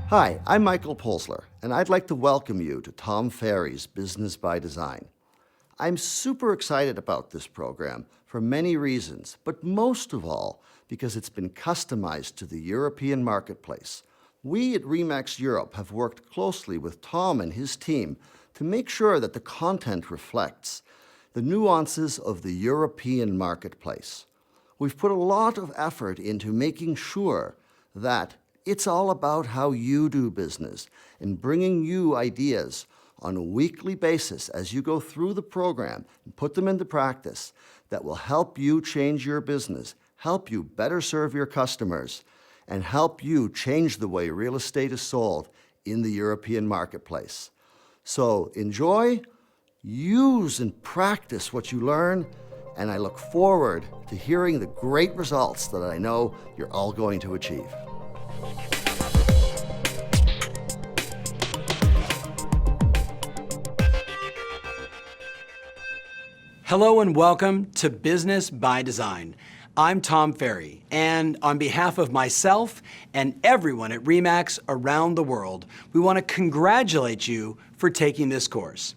Hi, I'm Michael Polsler, and I'd like to welcome you to Tom Ferry's Business by Design. I'm super excited about this program for many reasons, but most of all because it's been customized to the European marketplace. We at RE/MAX Europe have worked closely with Tom and his team to make sure that the content reflects the nuances of the European marketplace. We've put a lot of effort into making sure that it's all about how you do business and bringing you ideas on a weekly basis as you go through the program and put them into practice that will help you change your business, help you better serve your customers, and help you change the way real estate is sold in the European marketplace. So enjoy, use, and practice what you learn, and I look forward to hearing the great results that I know you're all going to achieve. Hello and welcome to Business by Design. I'm Tom Ferry, and on behalf of myself and everyone at RE/MAX around the world, we want to congratulate you for taking this course.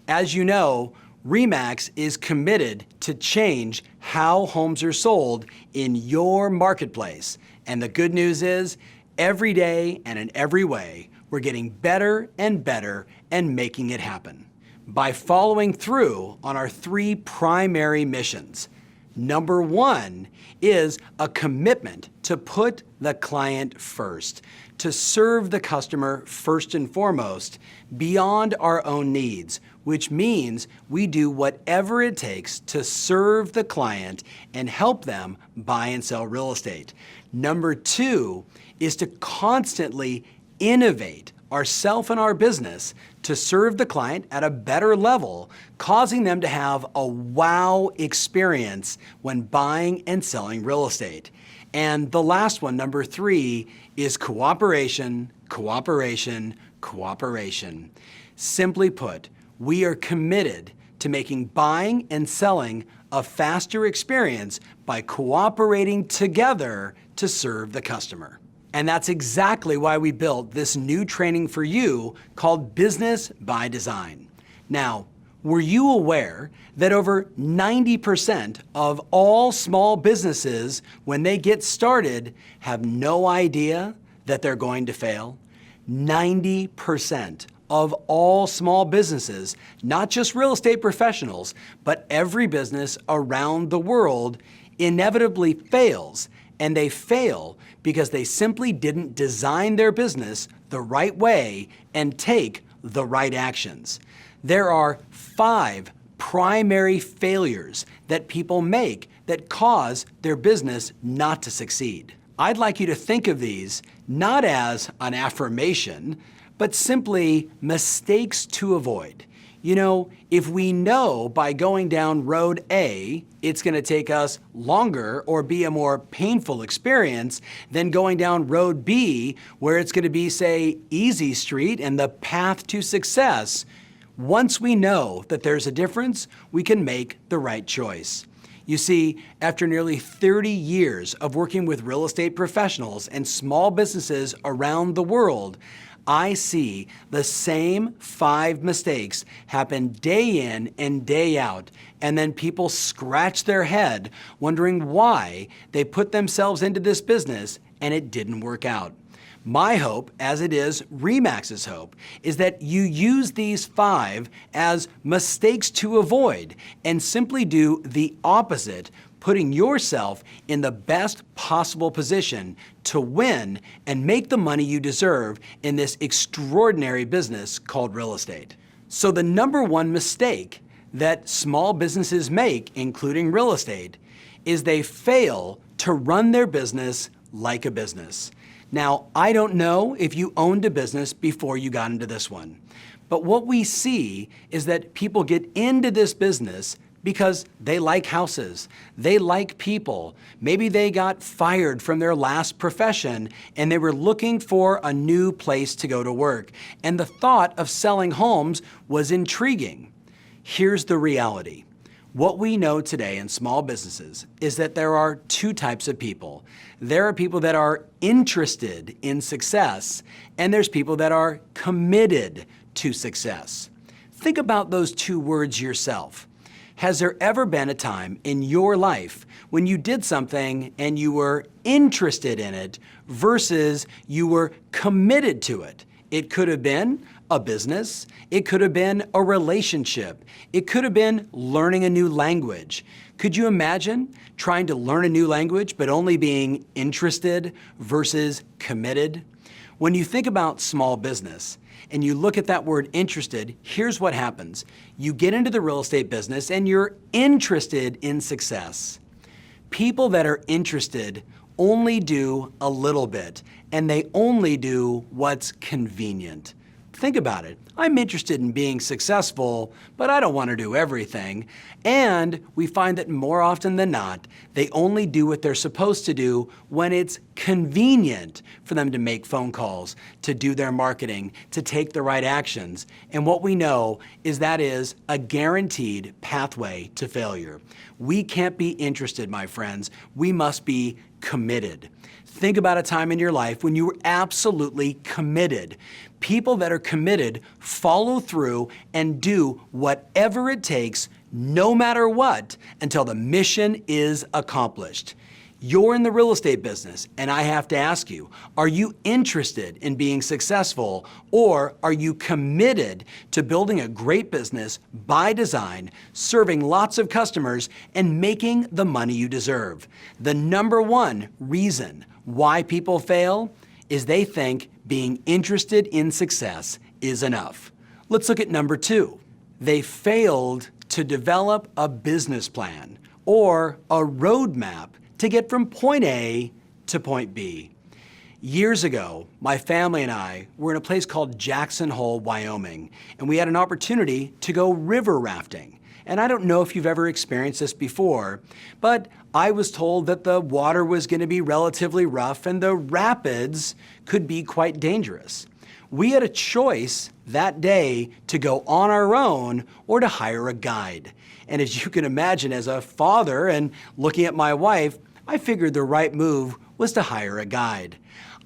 As you know, RE/MAX is committed to change how homes are sold in your marketplace. And the good news is, every day and in every way, we're getting better and better and making it happen by following through on our three primary missions. Number one is a commitment to put the client first, to serve the customer first and foremost, beyond our own needs, which means we do whatever it takes to serve the client and help them buy and sell real estate. Number two is to constantly innovate ourselves and our business to serve the client at a better level, causing them to have a wow experience when buying and selling real estate. And the last one, number three, is cooperation, cooperation, cooperation. Simply put, we are committed to making buying and selling a faster experience by cooperating together to serve the customer. And that's exactly why we built this new training for you called Business by Design. Now, were you aware that over 90% of all small businesses, when they get started, have no idea that they're going to fail? 90% of all small businesses, not just real estate professionals, but every business around the world inevitably fails. And they fail because they simply didn't design their business the right way and take the right actions. There are 5 primary failures that people make that cause their business not to succeed. I'd like you to think of these not as an affirmation, but simply mistakes to avoid. You know, if we know by going down road A, it's going to take us longer or be a more painful experience than going down road B, where it's going to be, say, easy street and the path to success. Once we know that there's a difference, we can make the right choice. You see, after nearly 30 years of working with real estate professionals and small businesses around the world, I see the same 5 mistakes happen day in and day out, and then people scratch their head wondering why they put themselves into this business and it didn't work out. My hope, as it is RE/MAX's hope, is that you use these 5 as mistakes to avoid and simply do the opposite, putting yourself in the best possible position to win and make the money you deserve in this extraordinary business called real estate. So the number one mistake that small businesses make, including real estate, is they fail to run their business like a business. Now, I don't know if you owned a business before you got into this one, but what we see is that people get into this business because they like houses, they like people. Maybe they got fired from their last profession and they were looking for a new place to go to work. And the thought of selling homes was intriguing. Here's the reality. What we know today in small businesses is that there are two types of people. There are people that are interested in success, and there's people that are committed to success. Think about those two words yourself. Has there ever been a time in your life when you did something and you were interested in it versus you were committed to it? It could have been a business, it could have been a relationship, it could have been learning a new language. Could you imagine trying to learn a new language but only being interested versus committed? When you think about small business and you look at that word interested, here's what happens. You get into the real estate business and you're interested in success. People that are interested only do a little bit, and they only do what's convenient. Think about it. I'm interested in being successful, but I don't want to do everything. And we find that more often than not, they only do what they're supposed to do when it's convenient for them to make phone calls, to do their marketing, to take the right actions. And what we know is that is a guaranteed pathway to failure. We can't be interested, my friends. We must be committed. Think about a time in your life when you were absolutely committed. People that are committed follow through and do whatever it takes, no matter what, until the mission is accomplished. You're in the real estate business, and I have to ask you, are you interested in being successful, or are you committed to building a great business by design, serving lots of customers, and making the money you deserve? The number one reason why people fail is they think being interested in success is enough. Let's look at number two. They failed to develop a business plan or a roadmap to get from point A to point B. Years ago, my family and I were in a place called Jackson Hole, Wyoming, and we had an opportunity to go river rafting. And I don't know if you've ever experienced this before, but I was told that the water was going to be relatively rough and the rapids could be quite dangerous. We had a choice that day to go on our own or to hire a guide. And as you can imagine, as a father and looking at my wife, I figured the right move was to hire a guide.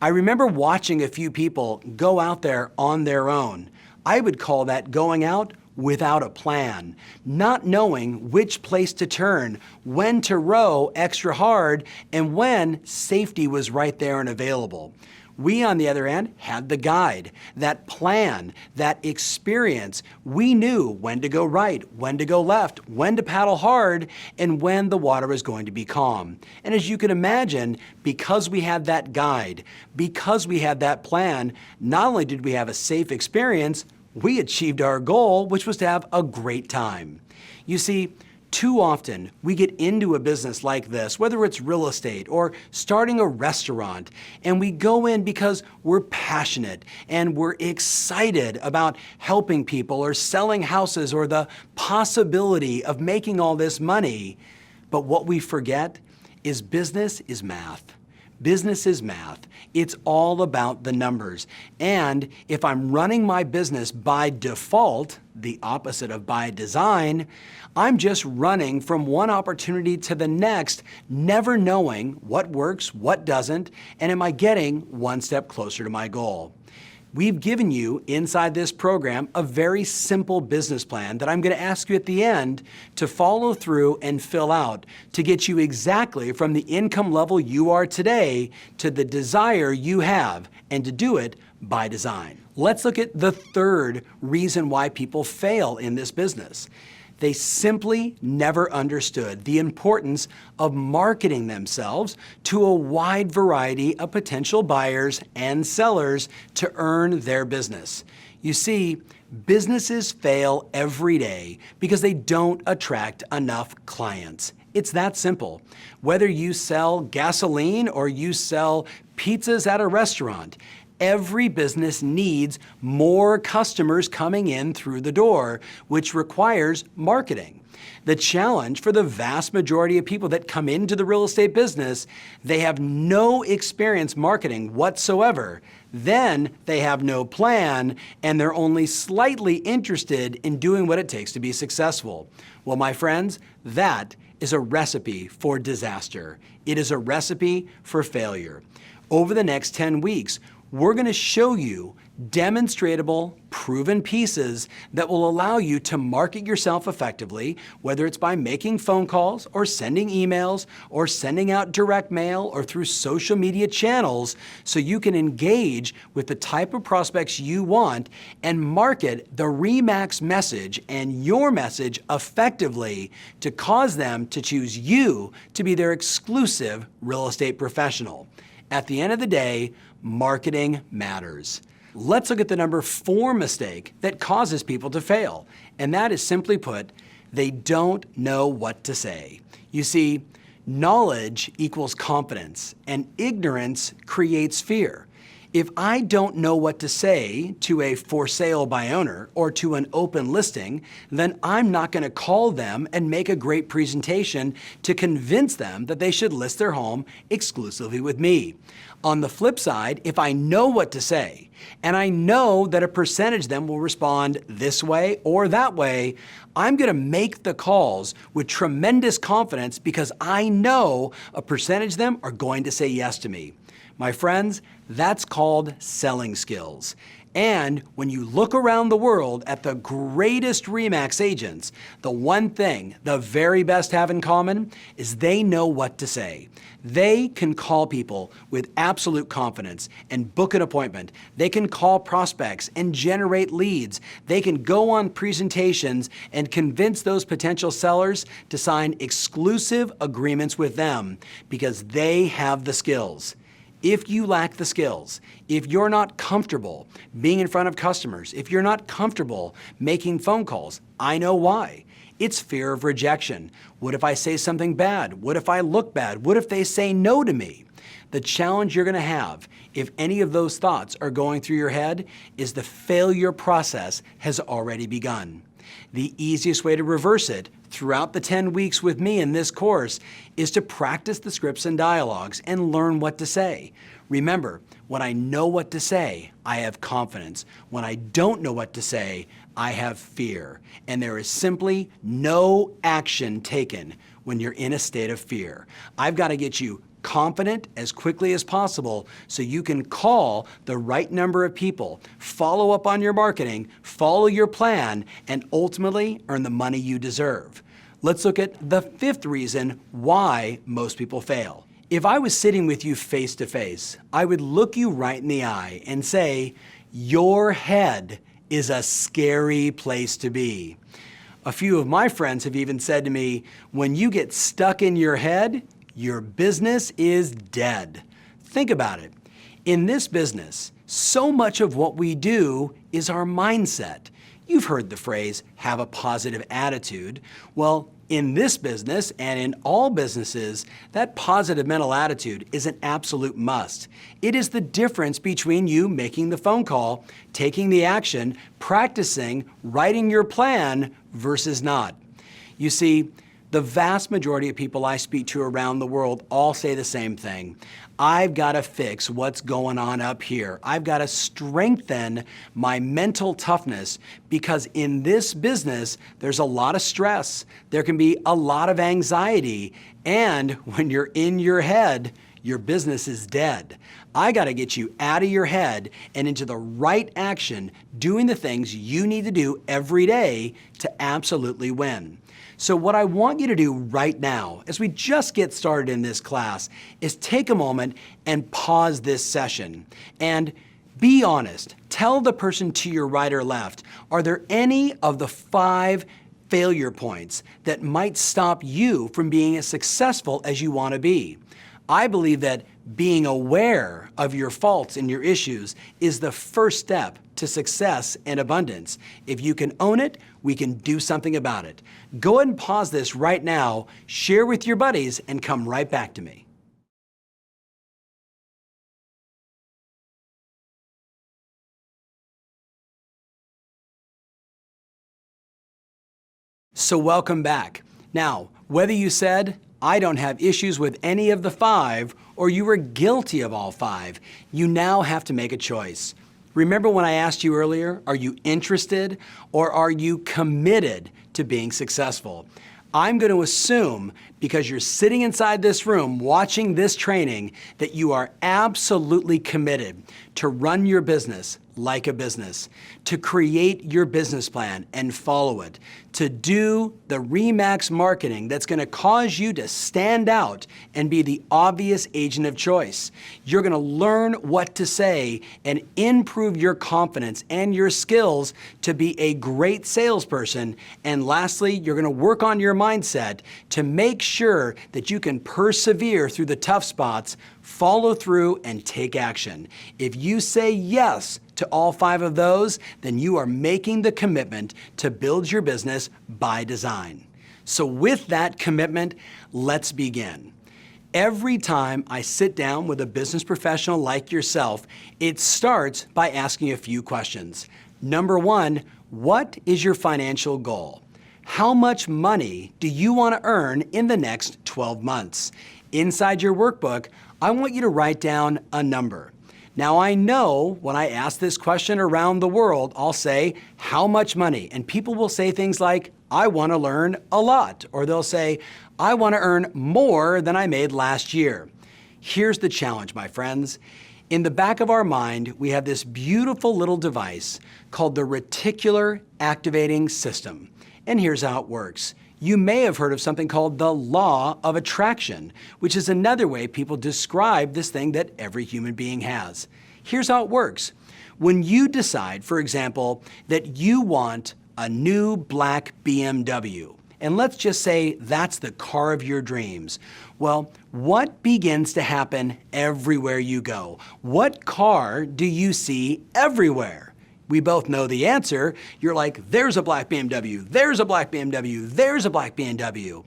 I remember watching a few people go out there on their own. I would call that going out without a plan, not knowing which place to turn, when to row extra hard, and when safety was right there and available. We, on the other hand, had the guide, that plan, that experience. We knew when to go right, when to go left, when to paddle hard, and when the water was going to be calm. And as you can imagine, because we had that guide, because we had that plan, not only did we have a safe experience, we achieved our goal, which was to have a great time. You see, too often we get into a business like this, whether it's real estate or starting a restaurant, and we go in because we're passionate and we're excited about helping people or selling houses or the possibility of making all this money. But what we forget is business is math. Business is math. It's all about the numbers. And if I'm running my business by default, the opposite of by design, I'm just running from one opportunity to the next, never knowing what works, what doesn't, and am I getting one step closer to my goal. We've given you inside this program a very simple business plan that I'm going to ask you at the end to follow through and fill out to get you exactly from the income level you are today to the desire you have, and to do it by design. Let's look at the third reason why people fail in this business. They simply never understood the importance of marketing themselves to a wide variety of potential buyers and sellers to earn their business. You see, businesses fail every day because they don't attract enough clients. It's that simple. Whether you sell gasoline or you sell pizzas at a restaurant, Every business needs more customers coming in through the door, which requires marketing. The challenge for the vast majority of people that come into the real estate business, they have no experience marketing whatsoever. Then they have no plan, and they're only slightly interested in doing what it takes to be successful. Well, my friends, that is a recipe for disaster. It is a recipe for failure. Over the next 10 weeks, we're going to show you demonstratable, proven pieces that will allow you to market yourself effectively, whether it's by making phone calls or sending emails or sending out direct mail or through social media channels, so you can engage with the type of prospects you want and market the RE/MAX message and your message effectively to cause them to choose you to be their exclusive real estate professional. At the end of the day, marketing matters. Let's look at the number 4 mistake that causes people to fail. And that is, simply put, they don't know what to say. You see, knowledge equals confidence, and ignorance creates fear. If I don't know what to say to a for sale by owner or to an open listing, then I'm not going to call them and make a great presentation to convince them that they should list their home exclusively with me. On the flip side, if I know what to say, and I know that a percentage of them will respond this way or that way, I'm going to make the calls with tremendous confidence because I know a percentage of them are going to say yes to me. My friends, that's called selling skills. And when you look around the world at the greatest RE/MAX agents, the one thing the very best have in common is they know what to say. They can call people with absolute confidence and book an appointment. They can call prospects and generate leads. They can go on presentations and convince those potential sellers to sign exclusive agreements with them because they have the skills. If you lack the skills, if you're not comfortable being in front of customers, if you're not comfortable making phone calls, I know why. It's fear of rejection. What if I say something bad? What if I look bad? What if they say no to me? The challenge you're going to have, if any of those thoughts are going through your head, is the failure process has already begun. The easiest way to reverse it throughout the 10 weeks with me in this course is to practice the scripts and dialogues and learn what to say. Remember, when I know what to say, I have confidence. When I don't know what to say, I have fear. And there is simply no action taken when you're in a state of fear. I've got to get you confident as quickly as possible so you can call the right number of people, follow up on your marketing, follow your plan, and ultimately earn the money you deserve. Let's look at the 5th reason why most people fail. If I was sitting with you face to face, I would look you right in the eye and say, your head is a scary place to be. A few of my friends have even said to me, when you get stuck in your head, your business is dead. Think about it. In this business, so much of what we do is our mindset. You've heard the phrase, have a positive attitude. Well, in this business and in all businesses, that positive mental attitude is an absolute must. It is the difference between you making the phone call, taking the action, practicing, writing your plan versus not. You see, the vast majority of people I speak to around the world all say the same thing. I've got to fix what's going on up here. I've got to strengthen my mental toughness because in this business, there's a lot of stress. There can be a lot of anxiety. And when you're in your head, your business is dead. I got to get you out of your head and into the right action, doing the things you need to do every day to absolutely win. So what I want you to do right now, as we just get started in this class, is take a moment and pause this session and be honest. Tell the person to your right or left, are there any of the 5 failure points that might stop you from being as successful as you want to be? I believe that being aware of your faults and your issues is the first step to success and abundance. If you can own it, we can do something about it. Go ahead and pause this right now, share with your buddies, and come right back to me. So welcome back. Now, whether you said, I don't have issues with any of the 5, or you were guilty of all 5, you now have to make a choice. Remember when I asked you earlier, are you interested or are you committed to being successful? I'm going to assume, because you're sitting inside this room watching this training, that you are absolutely committed to run your business like a business, to create your business plan and follow it, to do the RE/MAX marketing that's going to cause you to stand out and be the obvious agent of choice. You're going to learn what to say and improve your confidence and your skills to be a great salesperson. And lastly, you're going to work on your mindset to make sure that you can persevere through the tough spots, follow through, and take action. If you say yes to all 5 of those, then you are making the commitment to build your business by design. So with that commitment, let's begin. Every time I sit down with a business professional like yourself, it starts by asking a few questions. Number 1, what is your financial goal? How much money do you want to earn in the next 12 months? Inside your workbook, I want you to write down a number. Now I know when I ask this question around the world, I'll say, how much money? And people will say things like, I want to learn a lot. Or they'll say, I want to earn more than I made last year. Here's the challenge, my friends. In the back of our mind, we have this beautiful little device called the reticular activating system. And here's how it works. You may have heard of something called the law of attraction, which is another way people describe this thing that every human being has. Here's how it works. When you decide, for example, that you want a new black BMW, and let's just say that's the car of your dreams, well, what begins to happen everywhere you go? What car do you see everywhere? We both know the answer. You're like, there's a black BMW, there's a black BMW, there's a black BMW.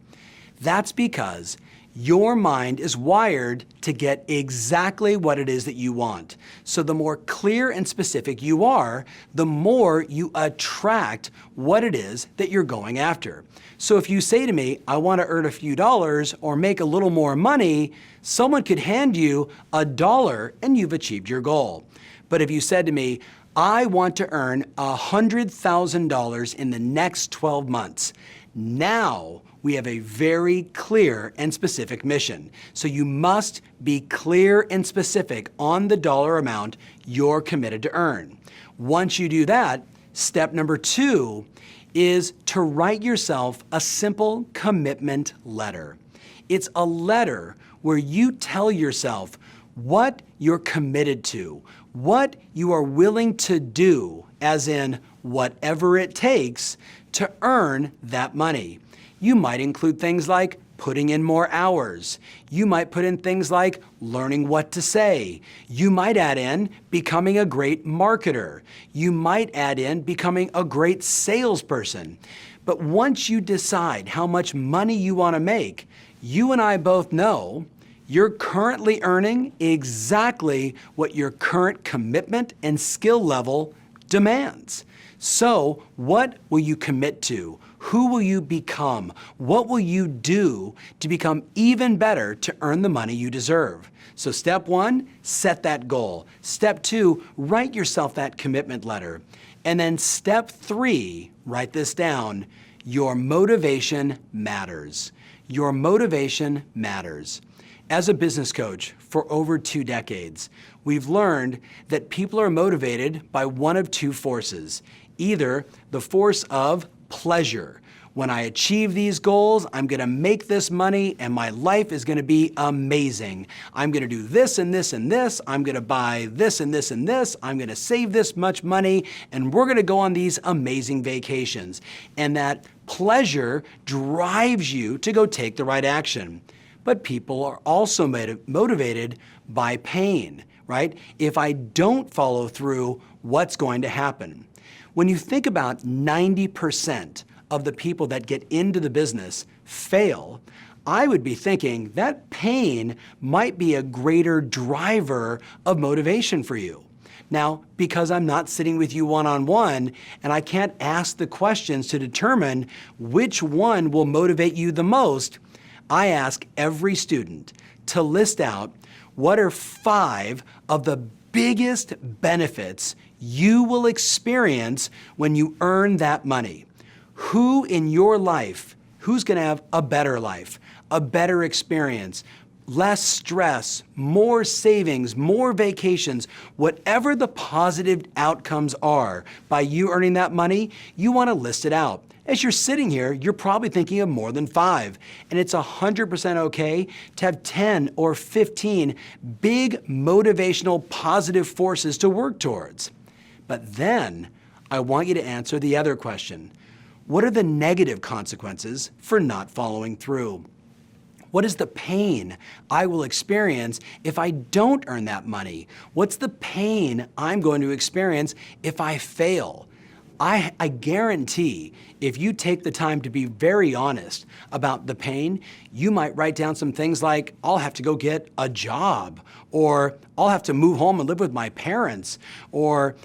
That's because your mind is wired to get exactly what it is that you want. So the more clear and specific you are, the more you attract what it is that you're going after. So if you say to me, I want to earn a few dollars or make a little more money, someone could hand you $1 and you've achieved your goal. But if you said to me, I want to earn $100,000 in the next 12 months. Now we have a very clear and specific mission. So you must be clear and specific on the dollar amount you're committed to earn. Once you do that, step number 2 is to write yourself a simple commitment letter. It's a letter where you tell yourself what you're committed to, what you are willing to do, as in whatever it takes to earn that money. You might include things like putting in more hours. You might put in things like learning what to say. You might add in becoming a great marketer. You might add in becoming a great salesperson. But once you decide how much money you want to make, you and I both know you're currently earning exactly what your current commitment and skill level demands. So what will you commit to? Who will you become? What will you do to become even better to earn the money you deserve? So step 1, set that goal. Step 2, write yourself that commitment letter. And then step 3, write this down, your motivation matters. Your motivation matters. As a business coach for over 2 decades, we've learned that people are motivated by one of 2 forces. Either the force of pleasure. When I achieve these goals, I'm going to make this money and my life is going to be amazing. I'm going to do this and this and this. I'm going to buy this and this and this. I'm going to save this much money and we're going to go on these amazing vacations. And that pleasure drives you to go take the right action. But people are also motivated by pain, right? If I don't follow through, what's going to happen? When you think about 90% of the people that get into the business fail, I would be thinking that pain might be a greater driver of motivation for you. Now, because I'm not sitting with you one-on-one and I can't ask the questions to determine which one will motivate you the most, I ask every student to list out what are 5 of the biggest benefits you will experience when you earn that money. Who in your life, who's gonna have a better life, a better experience, less stress, more savings, more vacations, whatever the positive outcomes are by you earning that money, you wanna list it out. As you're sitting here, you're probably thinking of more than 5, and it's 100% okay to have 10 or 15 big motivational positive forces to work towards. But then I want you to answer the other question. What are the negative consequences for not following through? What is the pain I will experience if I don't earn that money? What's the pain I'm going to experience if I fail? I guarantee if you take the time to be very honest about the pain, you might write down some things like, I'll have to go get a job, or I'll have to move home and live with my parents, or,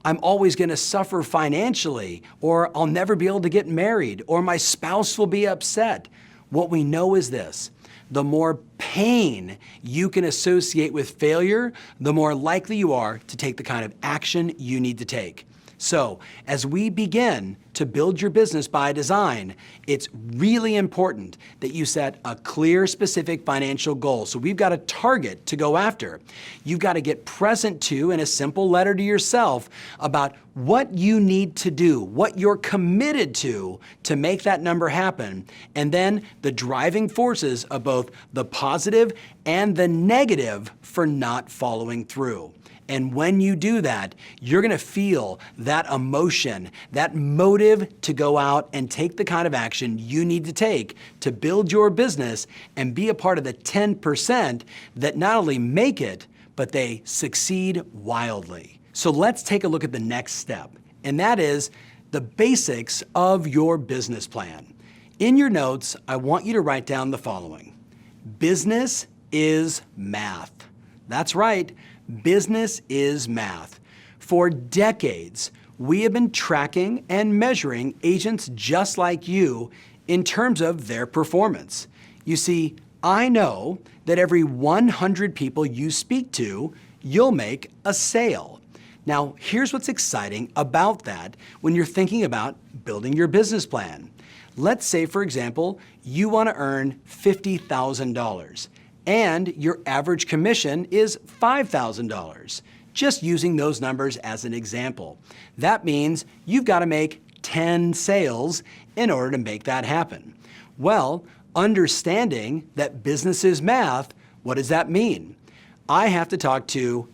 I'm always gonna suffer financially, or I'll never be able to get married, or my spouse will be upset. What we know is this: the more pain you can associate with failure, the more likely you are to take the kind of action you need to take. So, as we begin to build your business by design, it's really important that you set a clear, specific financial goal. So we've got a target to go after. You've got to get present to, in a simple letter to yourself, about what you need to do, what you're committed to make that number happen, and then the driving forces of both the positive and the negative for not following through. And when you do that, you're gonna feel that emotion, that motive to go out and take the kind of action you need to take to build your business and be a part of the 10% that not only make it, but they succeed wildly. So let's take a look at the next step, and that is the basics of your business plan. In your notes, I want you to write down the following. Business is math. That's right. Business is math. For decades, we have been tracking and measuring agents just like you in terms of their performance. You see, I know that every 100 people you speak to, you'll make a sale. Now, here's what's exciting about that when you're thinking about building your business plan. Let's say, for example, you want to earn $50,000. and your average commission is $5,000. Just using those numbers as an example. That means you've got to make 10 sales in order to make that happen. Well, understanding that business is math, what does that mean? I have to talk to,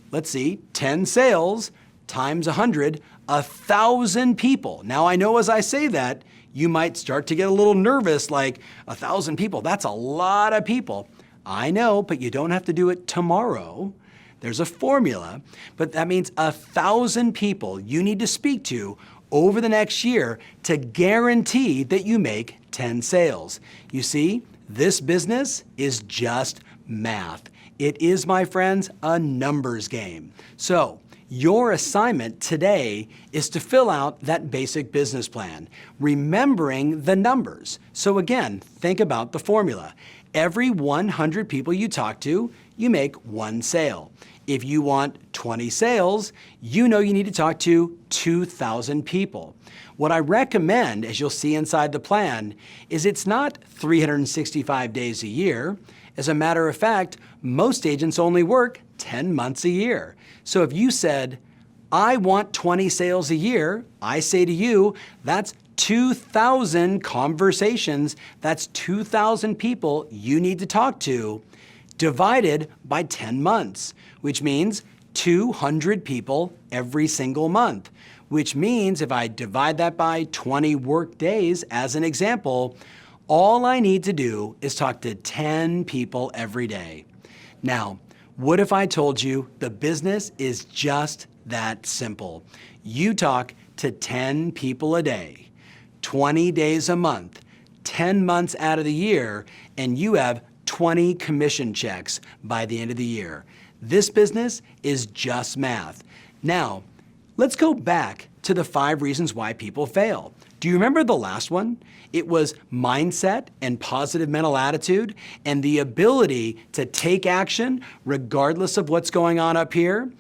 10 sales times 100, 1,000 people. Now I know as I say that, you might start to get a little nervous, like 1,000 people, that's a lot of people. I know, but you don't have to do it tomorrow. There's a formula, but that means 1,000 people you need to speak to over the next year to guarantee that you make 10 sales. You see, this business is just math. It is, my friends, a numbers game. So, your assignment today is to fill out that basic business plan, remembering the numbers. So again, think about the formula. Every 100 people you talk to, you make 1 sale. If you want 20 sales, you know you need to talk to 2,000 people. What I recommend, as you'll see inside the plan, is it's not 365 days a year. As a matter of fact, most agents only work 10 months a year. So if you said, I want 20 sales a year, I say to you, that's 2,000 conversations, that's 2,000 people you need to talk to, divided by 10 months, which means 200 people every single month, which means if I divide that by 20 work days as an example, all I need to do is talk to 10 people every day. Now, what if I told you the business is just that simple? You talk to 10 people a day. 20 days a month, 10 months out of the year, and you have 20 commission checks by the end of the year. This business is just math. Now, let's go back to the 5 reasons why people fail. Do you remember the last one? It was mindset and positive mental attitude and the ability to take action regardless of what's going on up here.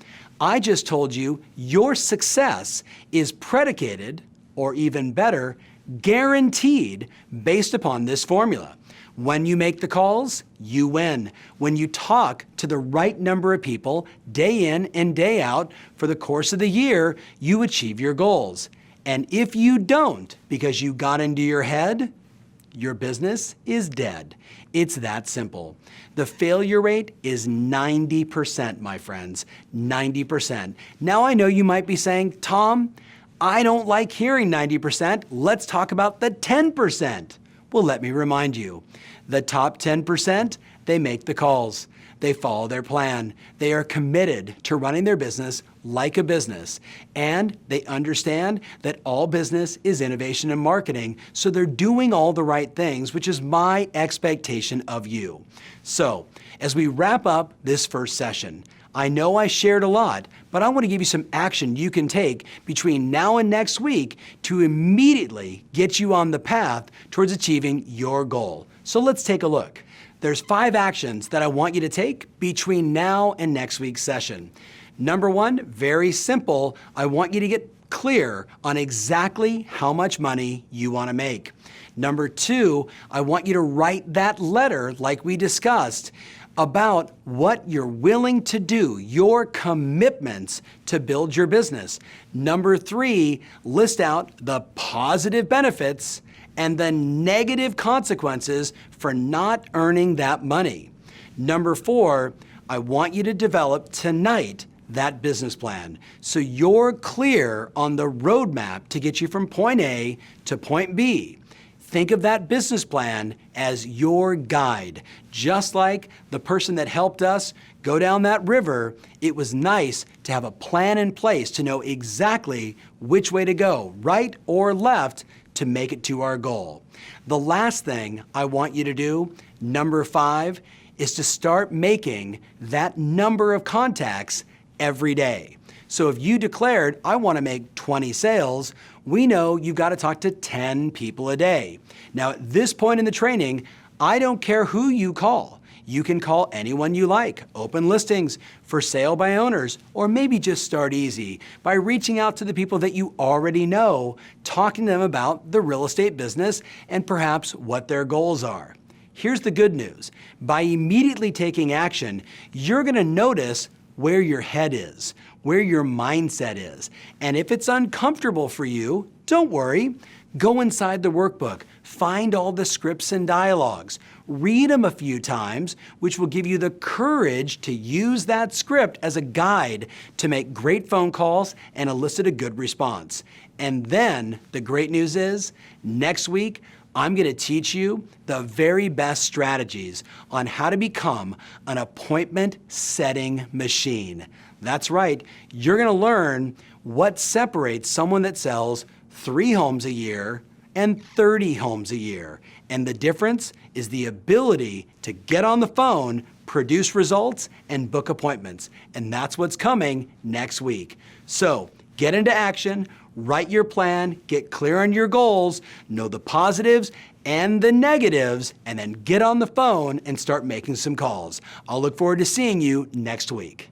I just told you your success is predicated, or even better, guaranteed based upon this formula. When you make the calls, you win. When you talk to the right number of people day in and day out for the course of the year, you achieve your goals. And if you don't, because you got into your head, your business is dead. It's that simple. The failure rate is 90%, my friends, 90%. Now I know you might be saying, Tom, I don't like hearing 90%. Let's talk about the 10%. Well, let me remind you, the top 10%, they make the calls. They follow their plan. They are committed to running their business like a business. And they understand that all business is innovation and marketing, so they're doing all the right things, which is my expectation of you. So, as we wrap up this first session, I know I shared a lot, but I want to give you some action you can take between now and next week to immediately get you on the path towards achieving your goal. So let's take a look. There's 5 actions that I want you to take between now and next week's session. Number 1, very simple. I want you to get clear on exactly how much money you want to make. Number 2, I want you to write that letter like we discussed about what you're willing to do, your commitments to build your business. Number 3, list out the positive benefits and the negative consequences for not earning that money. Number 4, I want you to develop tonight that business plan so you're clear on the roadmap to get you from point A to point B. Think of that business plan as your guide. Just like the person that helped us go down that river, it was nice to have a plan in place to know exactly which way to go, right or left, to make it to our goal. The last thing I want you to do, number 5, is to start making that number of contacts every day. So if you declared, I want to make 20 sales, we know you've got to talk to 10 people a day. Now, at this point in the training, I don't care who you call. You can call anyone you like, open listings, for sale by owners, or maybe just start easy by reaching out to the people that you already know, talking to them about the real estate business and perhaps what their goals are. Here's the good news. By immediately taking action, you're going to notice where your head is, where your mindset is. And if it's uncomfortable for you, don't worry. Go inside the workbook, find all the scripts and dialogues, read them a few times, which will give you the courage to use that script as a guide to make great phone calls and elicit a good response. And then the great news is, next week, I'm going to teach you the very best strategies on how to become an appointment setting machine. That's right, you're going to learn what separates someone that sells 3 homes a year and 30 homes a year. And the difference is the ability to get on the phone, produce results, and book appointments. And that's what's coming next week. So get into action, write your plan, get clear on your goals, know the positives and the negatives, and then get on the phone and start making some calls. I'll look forward to seeing you next week.